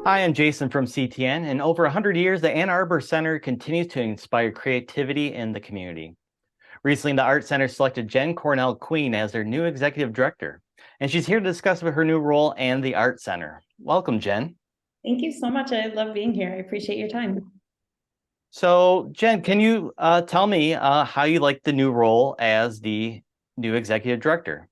Hi, I'm Jason from CTN, and over 100 years, the Ann Arbor Center continues to inspire creativity in the community. Recently, the Art Center selected Jenn Cornell Queen as their new executive director, and she's here to discuss her new role and the Art Center. Welcome, Jenn. Thank you so much. I love being here. I appreciate your time. So, Jenn, can you tell me how you like the new role as the new executive director?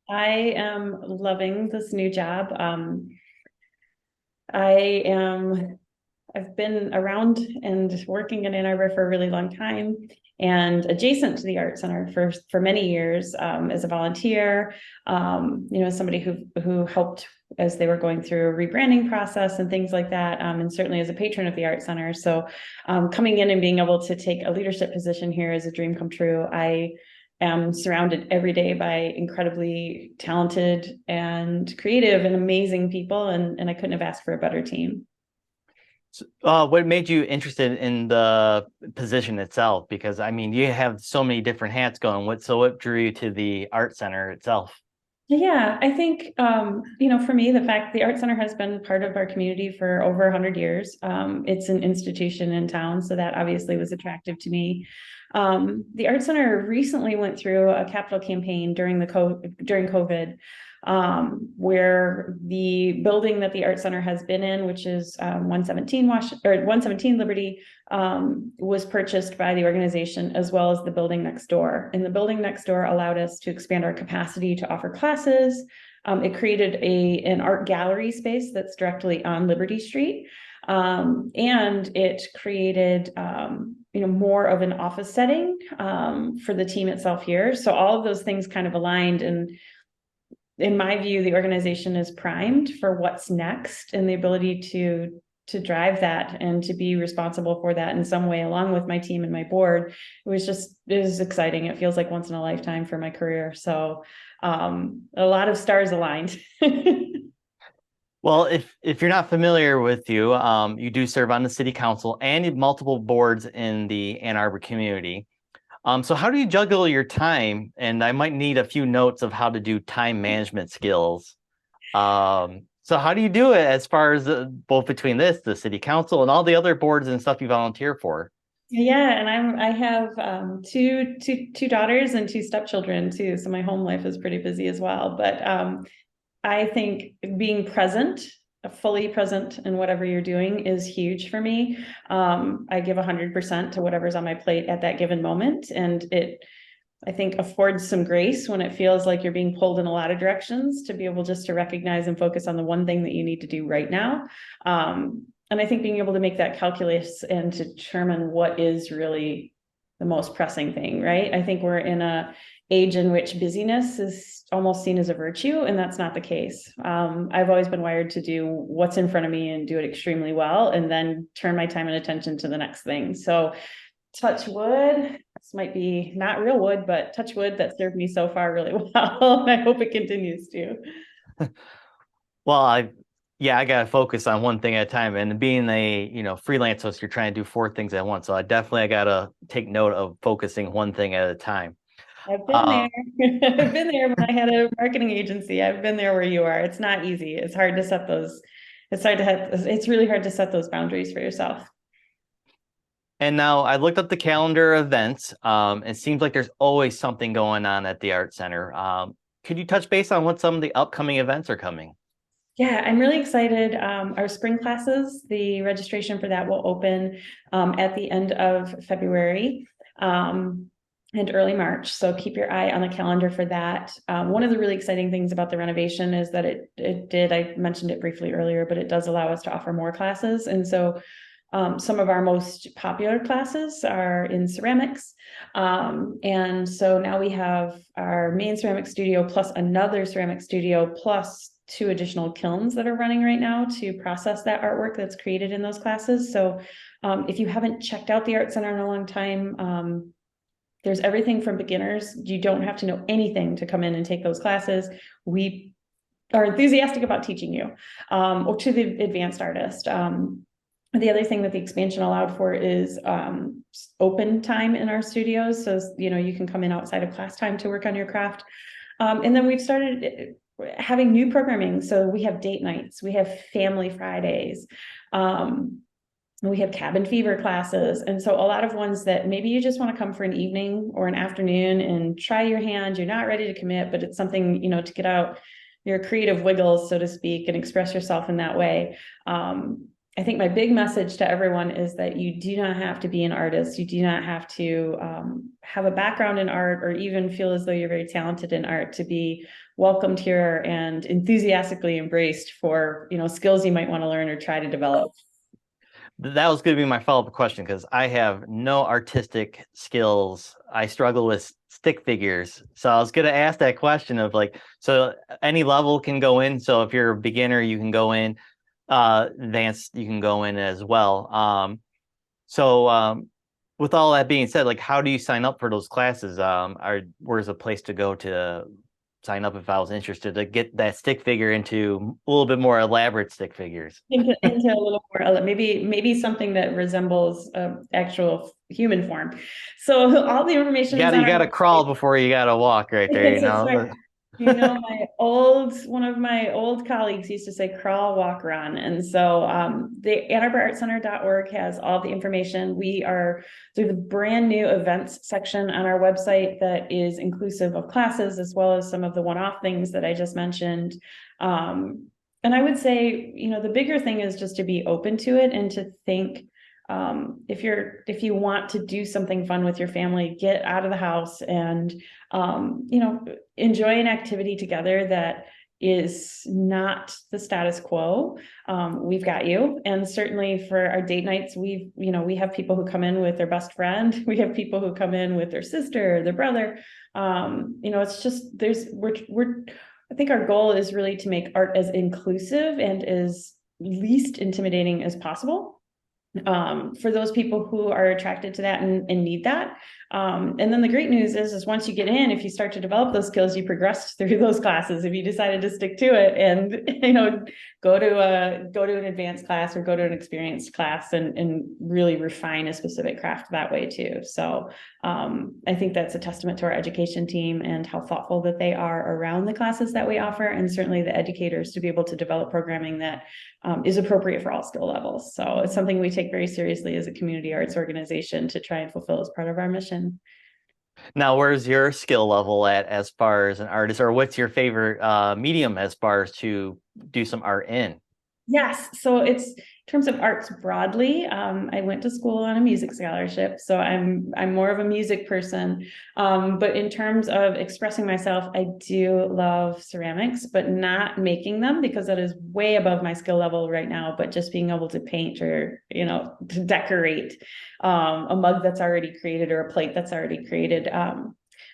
I am loving this new job. I am, I've been around and working in Ann Arbor for a really long time and adjacent to the Art Center for many years as a volunteer, somebody who helped as they were going through a rebranding process and things like that, and certainly as a patron of the Art Center. So coming in and being able to take a leadership position here is a dream come true. I am surrounded every day by incredibly talented and creative and amazing people, and I couldn't have asked for a better team. What made you interested in the position itself? Because I mean, you have so many different hats going. What drew you to the Art Center itself? Yeah, I think for me, the fact the Art Center has been part of our community for over 100 years. It's an institution in town, so that obviously was attractive to me. The Art Center recently went through a capital campaign during COVID, where the building that the Art Center has been in, which is 117 Liberty, was purchased by the organization as well as the building next door. And the building next door allowed us to expand our capacity to offer classes. It created an art gallery space that's directly on Liberty Street. And it created more of an office setting for the team itself here. So all of those things kind of aligned, and in my view, the organization is primed for what's next, and the ability to drive that and to be responsible for that in some way, along with my team and my board. It was exciting. It feels like once in a lifetime for my career. So a lot of stars aligned. Well, if you're not familiar with you, you do serve on the city council and multiple boards in the Ann Arbor community. So how do you juggle your time? And I might need a few notes of how to do time management skills. So how do you do it as far as both between the city council, and all the other boards and stuff you volunteer for? Yeah, and I have two daughters and two stepchildren too, so my home life is pretty busy as well. But I think being present, fully present in whatever you're doing is huge for me. I give 100% to whatever's on my plate at that given moment, and I think affords some grace when it feels like you're being pulled in a lot of directions, to be able just to recognize and focus on the one thing that you need to do right now. And I think being able to make that calculus and to determine what is really the most pressing thing, right? I think we're in a age in which busyness is almost seen as a virtue, and that's not the case. I've always been wired to do what's in front of me and do it extremely well, and then turn my time and attention to the next thing. So touch wood, this might be not real wood, but touch wood, that served me so far really well. I hope it continues to. Well, yeah, I gotta focus on one thing at a time. And being a, freelance host, you're trying to do four things at once. So I gotta take note of focusing one thing at a time. I've been Uh, there. I've been there when I had a marketing agency. I've been there where you are. It's not easy. It's hard to set those, it's really hard to set those boundaries for yourself. and now I looked up the calendar events. It seems like there's always something going on at the Art Center. Could you touch base on what some of the upcoming events are coming? Yeah, I'm really excited. Our spring classes, the registration for that will open at the end of February and early March. So keep your eye on the calendar for that. One of the really exciting things about the renovation is that I mentioned it briefly earlier, but it does allow us to offer more classes. And so some of our most popular classes are in ceramics. And so now we have our main ceramic studio plus another ceramic studio plus two additional kilns that are running right now to process that artwork that's created in those classes. So if you haven't checked out the Art Center in a long time, there's everything from beginners. You don't have to know anything to come in and take those classes. We are enthusiastic about teaching you, or to the advanced artist. The other thing that the expansion allowed for is open time in our studios. So, you can come in outside of class time to work on your craft. And then having new programming. So we have date nights, we have family Fridays, we have cabin fever classes. And so a lot of ones that maybe you just want to come for an evening or an afternoon and try your hand. You're not ready to commit, but it's something, to get out your creative wiggles, so to speak, and express yourself in that way. I think my big message to everyone is that you do not have to be an artist. You do not have to have a background in art or even feel as though you're very talented in art to be welcomed here and enthusiastically embraced for, skills you might want to learn or try to develop. That was going to be my follow-up question because I have no artistic skills. I struggle with stick figures. So I was going to ask that question of like, so any level can go in. So if you're a beginner, you can go in. Advanced, you can go in as well. With all that being said, like, how do you sign up for those classes? Where's a place to go to sign up if I was interested to get that stick figure into a little bit more elaborate stick figures? Into a little more, maybe something that resembles actual human form. So all the information is on You our gotta crawl website. before you gotta walk right there, you That's know. right. One of my old colleagues used to say crawl, walk, run. And so the AnnArborArtCenter.org has all the information. There's a brand new events section on our website that is inclusive of classes as well as some of the one-off things that I just mentioned. And I would say, the bigger thing is just to be open to it and to think, if you want to do something fun with your family, get out of the house and, enjoy an activity together that is not the status quo. We've got you. And certainly for our date nights, we have people who come in with their best friend. We have people who come in with their sister, their brother. It's just, I think our goal is really to make art as inclusive and as least intimidating as possible for those people who are attracted to that and need that. And then the great news is once you get in, if you start to develop those skills, you progress through those classes. If you decided to stick to it and, go to an advanced class or go to an experienced class and really refine a specific craft that way too. So I think that's a testament to our education team and how thoughtful that they are around the classes that we offer, and certainly the educators to be able to develop programming that is appropriate for all skill levels. So it's something we take very seriously as a community arts organization to try and fulfill as part of our mission. Now, where's your skill level at as far as an artist, or what's your favorite medium as far as to do some art in? Yes. So it's in terms of arts broadly. I went to school on a music scholarship, so I'm more of a music person. But in terms of expressing myself, I do love ceramics, but not making them because that is way above my skill level right now. But just being able to paint or to decorate a mug that's already created or a plate that's already created.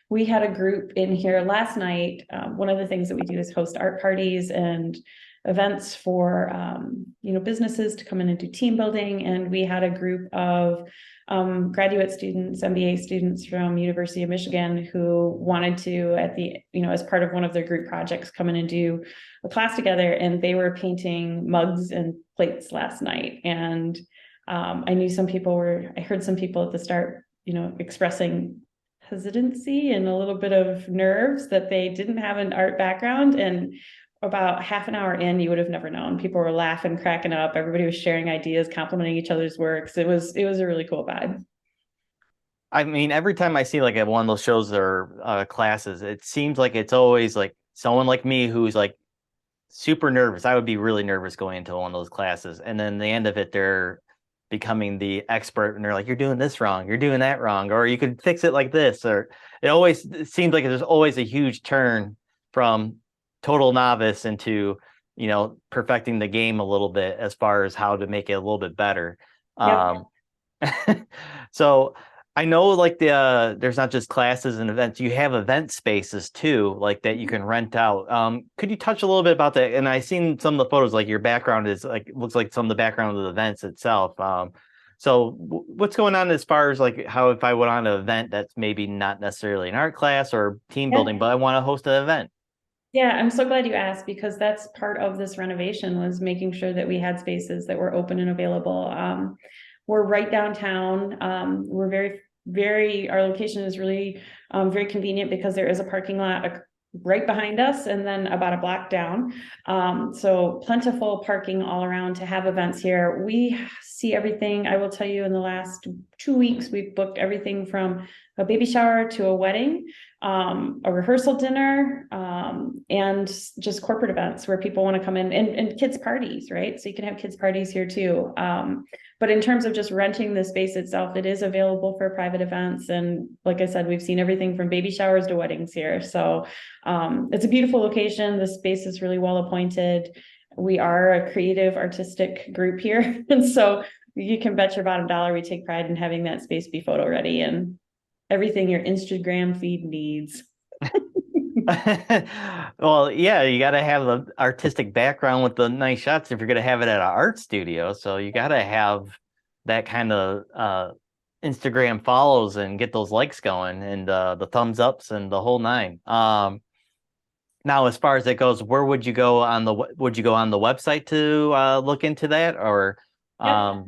We had a group in here last night. One of the things that we do is host art parties and events for businesses to come in and do team building, and we had a group of graduate students, MBA students from University of Michigan who wanted to as part of one of their group projects come in and do a class together, and they were painting mugs and plates last night. And I heard some people at the start expressing hesitancy and a little bit of nerves that they didn't have an art background, and about half an hour in, you would have never known. People were laughing, cracking up. Everybody was sharing ideas, complimenting each other's works. It was a really cool vibe. I mean, every time I see like at one of those shows or classes, it seems like it's always like someone like me who's like super nervous. I would be really nervous going into one of those classes, and then the end of it, they're becoming the expert, and they're like, "You're doing this wrong, you're doing that wrong, or you could fix it like this." Or it seems like there's always a huge turn from total novice into perfecting the game a little bit as far as how to make it a little bit better. Yep. um so I know like there's not just classes and events, you have event spaces too, like that you can rent out. Could you touch a little bit about that? And I seen some of the photos, like your background is like looks like some of the background of the events itself. So what's going on as far as like how if I went on an event that's maybe not necessarily an art class or team building, Yeah. but I want to host an event? Yeah, I'm so glad you asked, because that's part of this renovation was making sure that we had spaces that were open and available. We're right downtown. We're our location is really very convenient because there is a parking lot right behind us and then about a block down. So plentiful parking all around to have events here. We see everything. I will tell you, in the last 2 weeks, we've booked everything from a baby shower to a wedding, a rehearsal dinner, and just corporate events where people want to come in, and kids parties, right? So you can have kids parties here too. But in terms of just renting the space itself, it is available for private events. And like I said, we've seen everything from baby showers to weddings here. So it's a beautiful location. The space is really well appointed. We are a creative, artistic group here. And so you can bet your bottom dollar we take pride in having that space be photo ready and everything your Instagram feed needs. Well, yeah, you got to have the artistic background with the nice shots if you're going to have it at an art studio. So you got to have that kind of Instagram follows and get those likes going and the thumbs ups and the whole nine. Now, as far as it goes, where would you go on the website to look into that, Yep.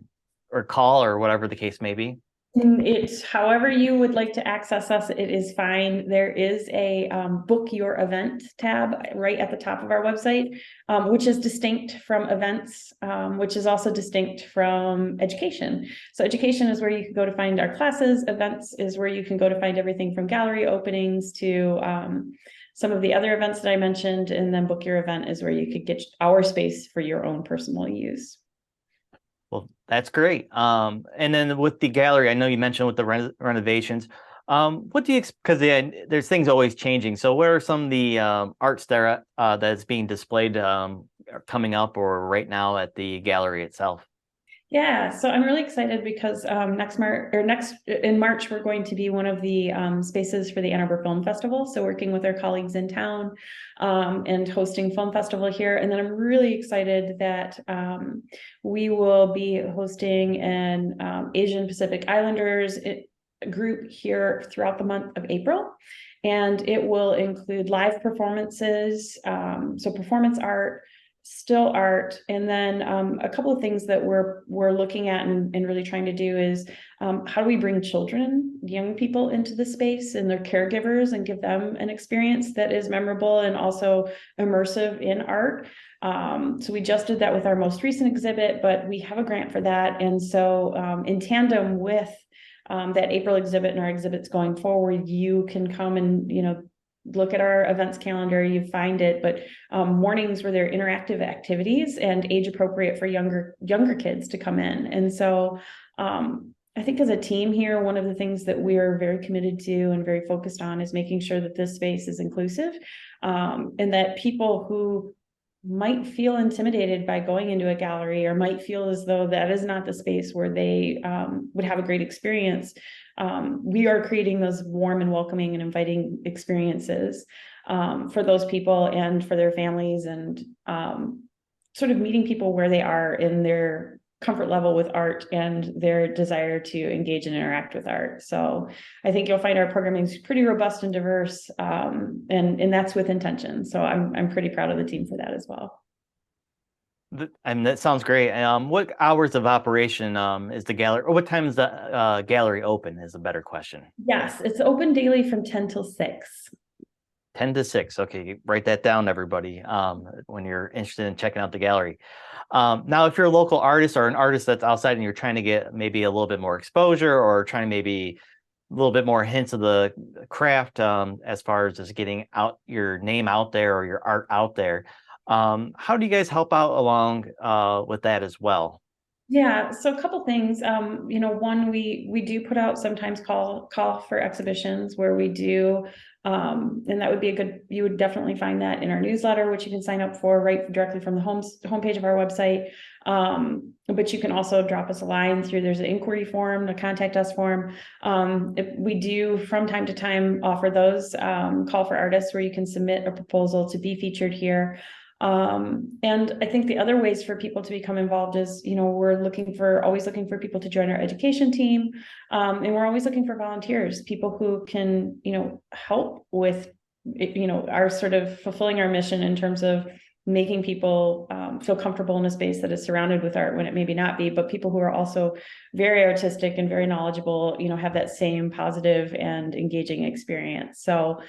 or call or whatever the case may be? It's however you would like to access us, it is fine. There is a book your event tab right at the top of our website, which is distinct from events, which is also distinct from education. So education is where you can go to find our classes. Events is where you can go to find everything from gallery openings to some of the other events that I mentioned. And then book your event is where you could get our space for your own personal use. Well, that's great. And then with the gallery, I know you mentioned with the renovations. What do you because there's things always changing. So, what are some of the arts there that's being displayed coming up or right now at the gallery itself? Yeah, so I'm really excited because next in March we're going to be one of the spaces for the Ann Arbor Film Festival. So working with our colleagues in town and hosting film festival here, and then I'm really excited that we will be hosting an Asian Pacific Islanders group here throughout the month of April. And it will include live performances, so performance art, still art, and then a couple of things that we're looking at and really trying to do is how do we bring children, young people into the space and their caregivers and give them an experience that is memorable and also immersive in art. So we just did that with our most recent exhibit, but we have a grant for that. And so in tandem with that April exhibit and our exhibits going forward, you can come and, look at our events calendar, you find it, but mornings where there are interactive activities and age appropriate for younger kids to come in. And so I think as a team here, one of the things that we're very committed to and very focused on is making sure that this space is inclusive, and that people who might feel intimidated by going into a gallery or might feel as though that is not the space where they would have a great experience. We are creating those warm and welcoming and inviting experiences for those people and for their families, and sort of meeting people where they are in their comfort level with art and their desire to engage and interact with art. So I think you'll find our programming is pretty robust and diverse, and that's with intention. So I'm pretty proud of the team for that as well. And that sounds great. What hours of operation is the gallery, or what time is the gallery open? Is a better question. Yes, it's open daily from 10 till 6. 10 to 6. Okay, write that down, everybody, when you're interested in checking out the gallery. Now, if you're a local artist or an artist that's outside and you're trying to get maybe a little bit more exposure or trying to maybe a little bit more hints of the craft, as far as just getting out your name out there or your art out there, how do you guys help out along with that as well? Yeah, so a couple things. One, we do put out sometimes call for exhibitions where we do, and that would be you would definitely find that in our newsletter, which you can sign up for right directly from the homepage of our website. But you can also drop us a line there's an inquiry form, a contact us form. We do from time to time offer those call for artists where you can submit a proposal to be featured here. And I think the other ways for people to become involved is, we're always looking for people to join our education team. And we're always looking for volunteers, people who can, help with, our sort of fulfilling our mission in terms of making people feel comfortable in a space that is surrounded with art when it maybe not be, but people who are also very artistic and very knowledgeable, have that same positive and engaging experience. So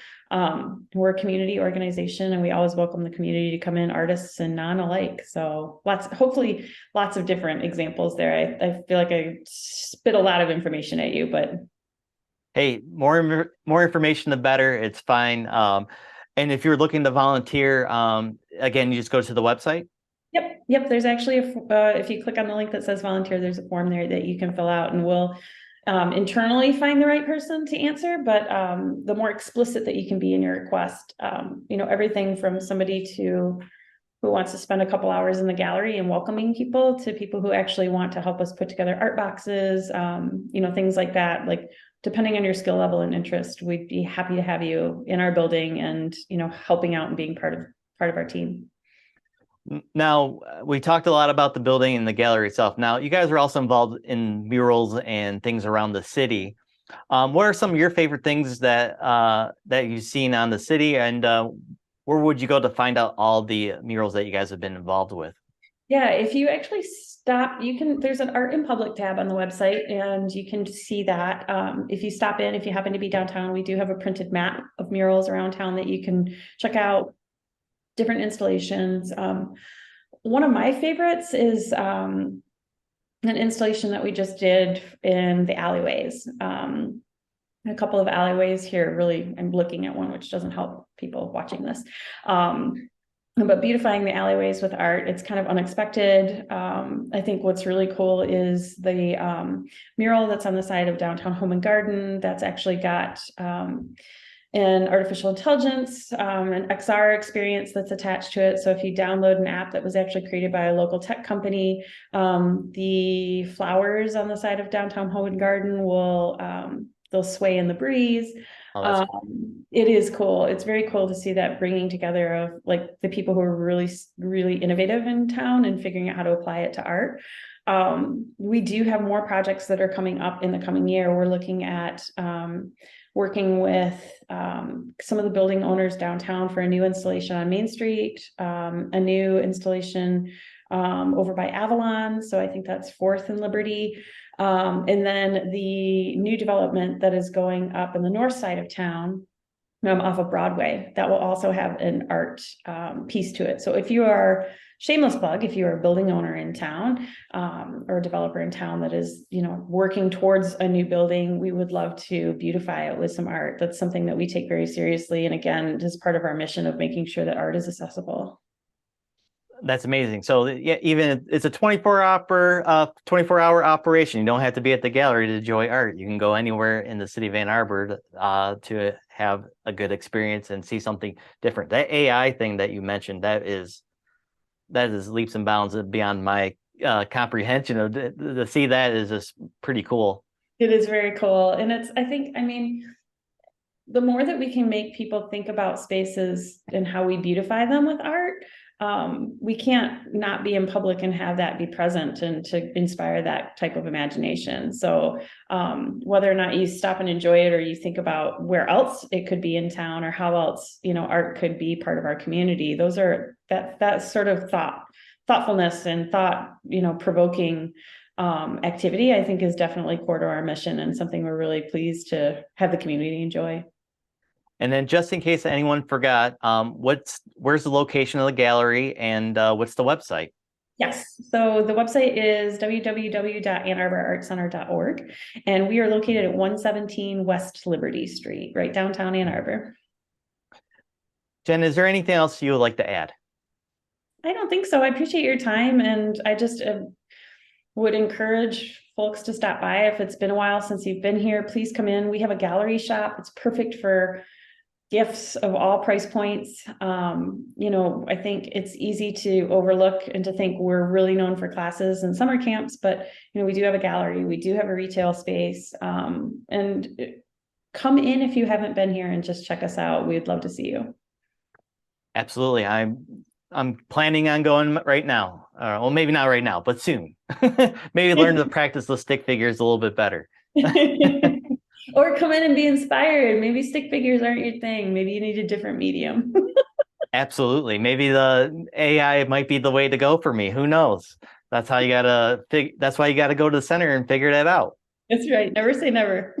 we're a community organization, and we always welcome the community to come in, artists and non-alike. So hopefully lots of different examples there. I feel like I spit a lot of information at you, but Hey, more information the better. It's fine. And if you're looking to volunteer, again, you just go to the website. Yep. There's actually if you click on the link that says volunteer, there's a form there that you can fill out, and we'll internally find the right person to answer. But the more explicit that you can be in your request, everything from somebody who wants to spend a couple hours in the gallery and welcoming people to people who actually want to help us put together art boxes, things like that. Like, depending on your skill level and interest, we'd be happy to have you in our building and, helping out and being part of our team. Now, we talked a lot about the building and the gallery itself. Now, you guys are also involved in murals and things around the city. What are some of your favorite things that you've seen on the city, and where would you go to find out all the murals that you guys have been involved with? Yeah, if you actually stop, there's an art in public tab on the website, and you can see that. If you stop in, if you happen to be downtown, we do have a printed map of murals around town that you can check out, different installations. One of my favorites is an installation that we just did in the alleyways. A couple of alleyways here, really, I'm looking at one, which doesn't help people watching this. But beautifying the alleyways with art, it's kind of unexpected. I think what's really cool is the mural that's on the side of Downtown Home and Garden that's actually got an artificial intelligence, an XR experience that's attached to it. So if you download an app that was actually created by a local tech company, the flowers on the side of Downtown Home and Garden will they'll sway in the breeze. Oh, It is cool. It's very cool to see that bringing together of like the people who are really, really innovative in town and figuring out how to apply it to art. We do have more projects that are coming up in the coming year. We're looking at working with some of the building owners downtown for a new installation on Main Street, a new installation over by Avalon. So I think that's 4th and Liberty. And then the new development that is going up in the north side of town, off of Broadway, that will also have an art piece to it. So if you are, shameless plug, if you are a building owner in town or a developer in town that is, working towards a new building, we would love to beautify it with some art. That's something that we take very seriously. And again, just part of our mission of making sure that art is accessible. that's amazing. So yeah, even it's a 24-hour operation. You don't have to be at the gallery to enjoy art. You can go anywhere in the city of Ann Arbor to have a good experience and see something different. That AI thing that you mentioned, that is leaps and bounds beyond my comprehension. To see that is just pretty cool. It is very cool. And the more that we can make people think about spaces and how we beautify them with art, we can't not be in public and have that be present and to inspire that type of imagination. So whether or not you stop and enjoy it, or you think about where else it could be in town, or how else, art could be part of our community, those are that sort of thoughtfulness and provoking activity, I think, is definitely core to our mission and something we're really pleased to have the community enjoy. And then, just in case anyone forgot, where's the location of the gallery, and what's the website? Yes, so the website is www.annarborartcenter.org, and we are located at 117 West Liberty Street, right downtown Ann Arbor. Jen, is there anything else you would like to add? I don't think so. I appreciate your time, and I just would encourage folks to stop by. If it's been a while since you've been here, please come in. We have a gallery shop. It's perfect for gifts of all price points. I think it's easy to overlook and to think we're really known for classes and summer camps, but we do have a gallery, we do have a retail space, and come in if you haven't been here and just check us out. We'd love to see you. Absolutely. I'm planning on going right now. Well, maybe not right now, but soon. Maybe learn to practice the stick figures a little bit better. Or come in and be inspired. Maybe stick figures aren't your thing. Maybe you need a different medium. Absolutely. Maybe the AI might be the way to go for me. Who knows? That's how you gotta that's why you gotta go to the center and figure that out. That's right. Never say never.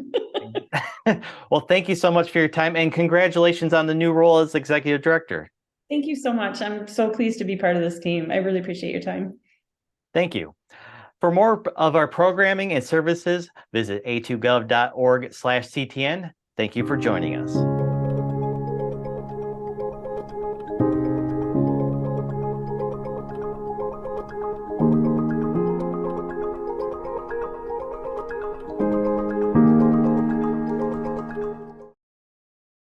Well, thank you so much for your time and congratulations on the new role as executive director. Thank you so much. I'm so pleased to be part of this team. I really appreciate your time. Thank you. For more of our programming and services, visit a2gov.org/CTN. Thank you for joining us.